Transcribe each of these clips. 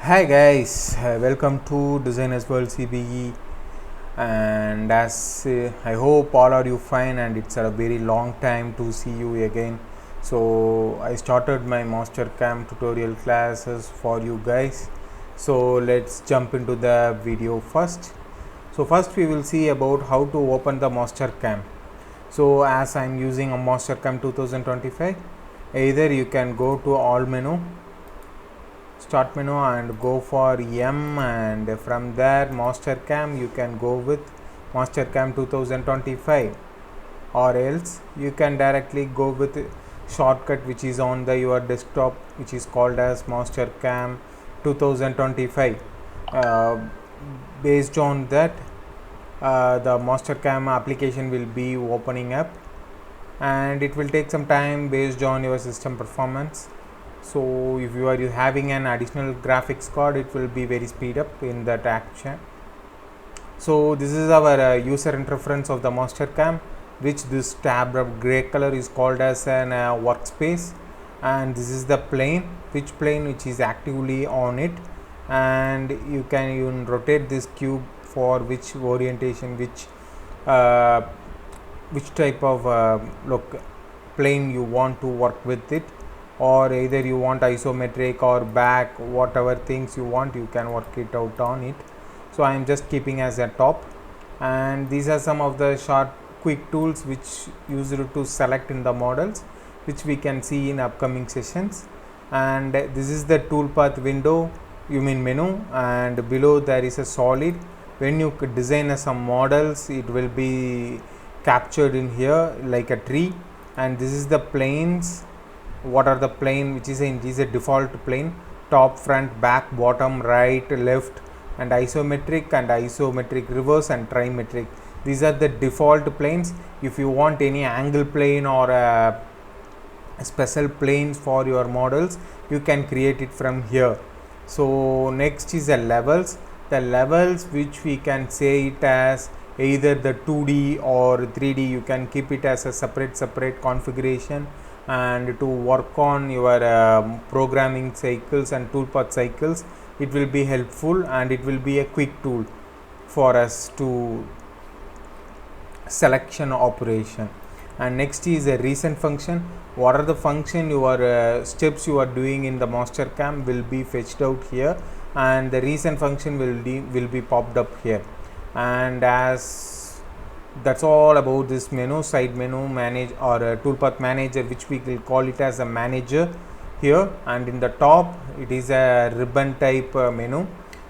Hi guys, welcome to Designers World CBE, and as I hope all are you fine, and it's a very long time to see you again. So I started my Mastercam tutorial classes for you guys. So let's jump into the video first. So first we will see about how to open the Mastercam. So as I'm using a Mastercam 2025, either you can go to all menu, start menu, and go for M, and from there Mastercam you can go with Mastercam 2025, or else you can directly go with shortcut which is on the your desktop, which is called as Mastercam 2025. Based on that, the Mastercam application will be opening up, and it will take some time based on your system performance. So if you are having an additional graphics card, it will be very speed up in that action. So this is our user interface of the Mastercam, which this tab of gray color is called as an workspace, and this is the plane which is actively on it, and you can even rotate this cube for which orientation, which type of look plane you want to work with it, or either you want isometric or back, whatever things you want, you can work it out on it. So I am just keeping as a top, and these are some of the short quick tools which used to select in the models, which we can see in upcoming sessions. And this is the toolpath window, menu, and below there is a solid. When you design some models, it will be captured in here like a tree. And this is the planes. What are the plane? Which is a default plane: top, front, back, bottom, right, left, and isometric reverse, and trimetric. These are the default planes. If you want any angle plane or special planes for your models, you can create it from here. So next is the levels which we can say it as either the 2D or 3D. You can keep it as a separate configuration, and to work on your programming cycles and toolpath cycles, it will be helpful, and it will be a quick tool for us to selection operation. And next is a recent function. What are the function your steps you are doing in the Mastercam will be fetched out here, and the recent function will be popped up here. And as that's all about this menu, side menu manage, or toolpath manager, which we will call it as a manager here. And in the top it is a ribbon type menu.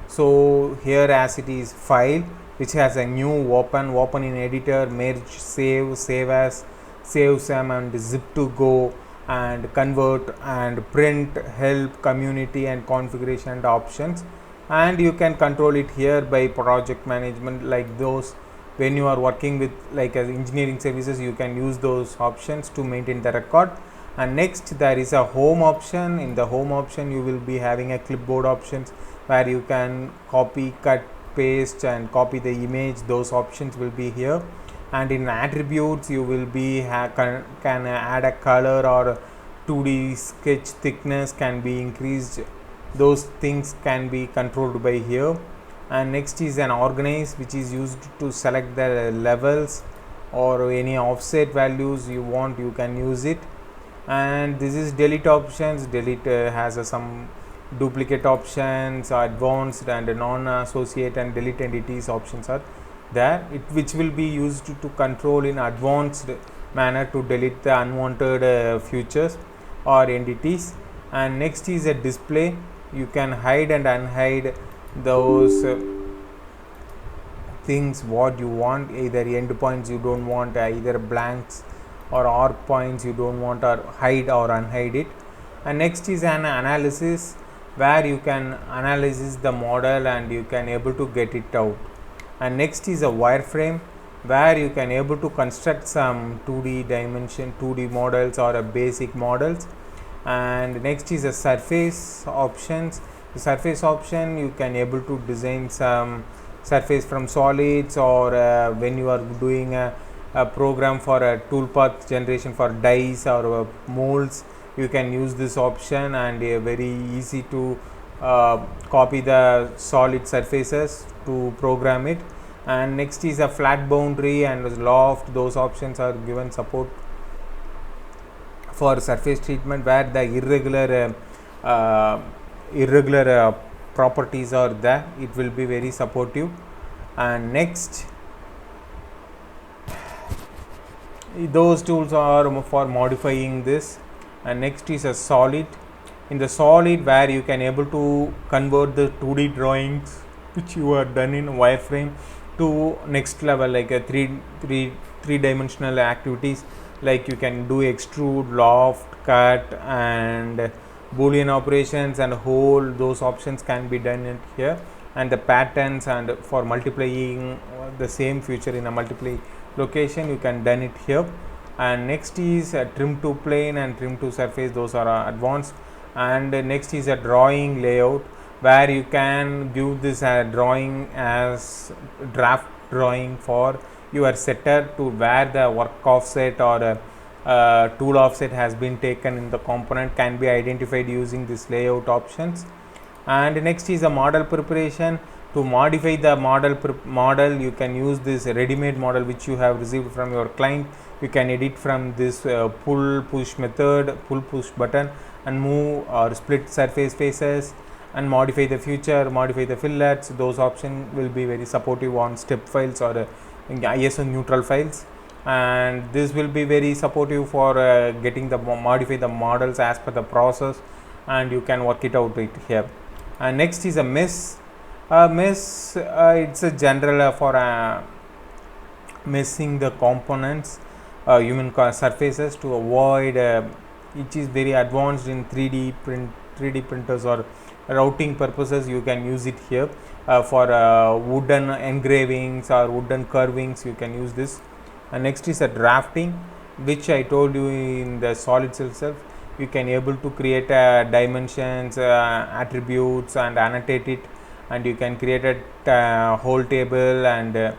So here, as it is file, which has a new open in editor, merge, save as, save some, and zip to go, and convert, and print, help, community, and configuration and options. And you can control it here by project management, like those when you are working with like as engineering services, you can use those options to maintain the record. And next there is a home option. In the home option, you will be having a clipboard options where you can copy, cut, paste, and copy the image. Those options will be here. And in attributes, you will be can add a color, or 2D sketch thickness can be increased. Those things can be controlled by here. And next is an organize, which is used to select the levels or any offset values you want, you can use it. And this is delete options. Delete has some duplicate options, advanced and non-associate, and delete entities options are there, which will be used to control in advanced manner to delete the unwanted features or entities. And next is a display. You can hide and unhide those things what you want, either endpoints you don't want, either blanks or arc points you don't want, or hide or unhide it. And next is an analysis, where you can analyze the model and you can able to get it out. And next is a wireframe, where you can able to construct some 2D dimension, 2D models, or a basic models. And next is a surface options. The surface option, you can able to design some surface from solids, or when you are doing a program for a toolpath generation for dies or molds, you can use this option, and very easy to copy the solid surfaces to program it. And next is a flat boundary and loft. Those options are given support for surface treatment where the irregular properties are there. It will be very supportive. And next, those tools are for modifying this. And next is a solid. In the solid, where you can able to convert the 2D drawings which you are done in wireframe to next level, like a three-dimensional activities, like you can do extrude, loft, cut, and boolean operations and hole. Those options can be done in here. And the patterns, and for multiplying the same feature in a multiply location, you can done it here. And next is trim to plane and trim to surface. Those are advanced. And next is a drawing layout, where you can give this drawing as draft drawing for your setter to where the work offset or tool offset has been taken in the component can be identified using this layout options. And next is a model preparation. To modify the model, you can use this ready-made model which you have received from your client. You can edit from this pull push method, pull push button, and move or split surface faces and modify the feature, modify the fillets. Those options will be very supportive on step files or ISO neutral files, and this will be very supportive for getting the modify the models as per the process, and you can work it out right here. And next is a mesh. It's a general for meshing the components, human surfaces to avoid which is very advanced in 3D printers or routing purposes. You can use it here for wooden engravings or wooden carvings. You can use this. And next is a drafting, which I told you in the solids itself. You can able to create dimensions, attributes, and annotate it, and you can create a whole table and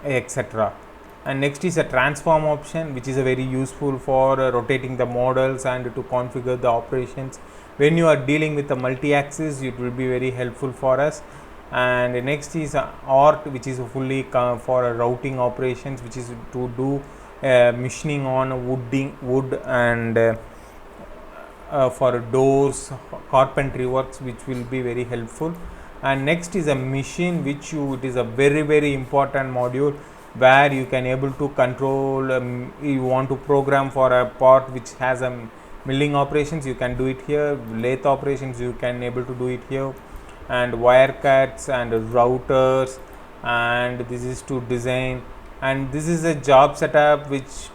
etc. And next is a transform option, which is a very useful for rotating the models and to configure the operations. When you are dealing with the multi-axis, it will be very helpful for us. And next is art, which is fully for routing operations, which is to do machining on wood and for doors, carpentry works, which will be very helpful. And next is a machine, which it is a very important module, where you can able to control you want to program for a part which has a milling operations, you can do it here. Lathe operations, you can able to do it here. And wire cuts and routers, and this is to design. And this is a job setup which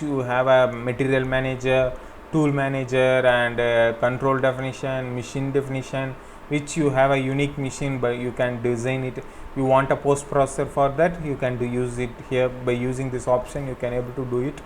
you have a material manager, tool manager, and control definition, machine definition, which you have a unique machine, but you can design it. You want a post processor for that, you can use it here. By using this option, you can able to do it.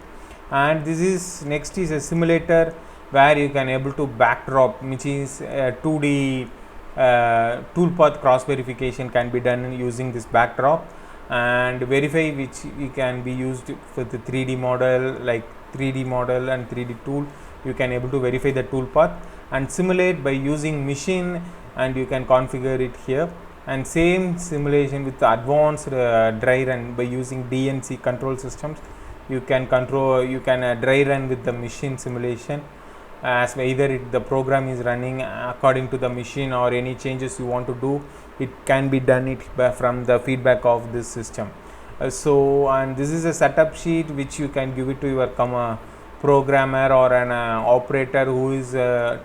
And this is next is a simulator, where you can able to backdrop, which is 2D toolpath cross verification can be done using this backdrop, and verify, which can be used for the 3D model, like 3D model and 3D tool. You can able to verify the toolpath and simulate by using machine, and you can configure it here. And same simulation with the advanced dry run by using DNC control systems. You can dry run with the machine simulation, as either the program is running according to the machine, or any changes you want to do, it can be done it from the feedback of this system. And this is a setup sheet which you can give it to your programmer or an operator who is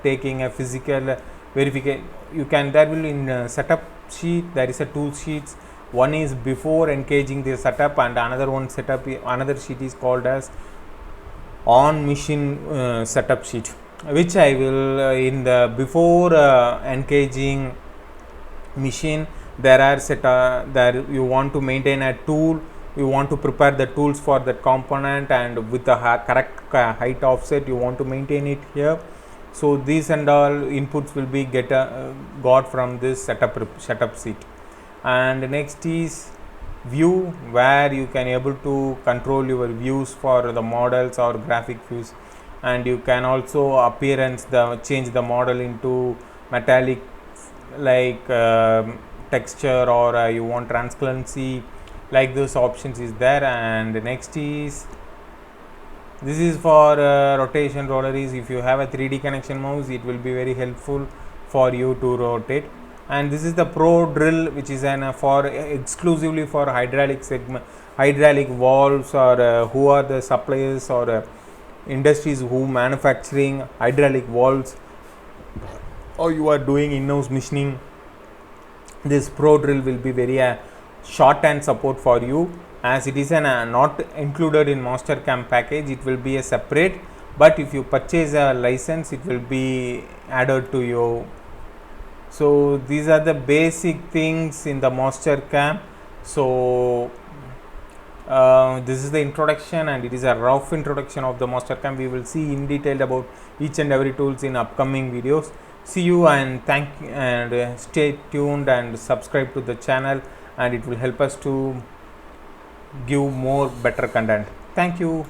taking a physical verification. There will in setup sheet there is a tool sheets. One is before engaging the setup, and another sheet is called as on machine setup sheet, which I will in the before engaging machine. There are there you want to maintain a tool, you want to prepare the tools for that component, and with the correct height offset you want to maintain it here. So these and all inputs will be got from this setup sheet. And next is view, where you can able to control your views for the models or graphic views. and you can also change the model into metallic, like texture, or you want transparency, like those options is there. And next is, this is for rotation roller. Is if you have a 3D connection mouse, it will be very helpful for you to rotate. And this is the pro drill, which is an for exclusively for hydraulic segment, hydraulic valves, or who are the suppliers or industries who manufacturing hydraulic valves, or you are doing in-house machining. This pro drill will be very short and support for you, as it is not included in Mastercam package. It will be a separate, but if you purchase a license, it will be added to you. So these are the basic things in the Mastercam. So this is the introduction, and it is a rough introduction of the Mastercam. We will see in detail about each and every tools in upcoming videos. See you, and stay tuned and subscribe to the channel, and it will help us to give more better content. Thank you.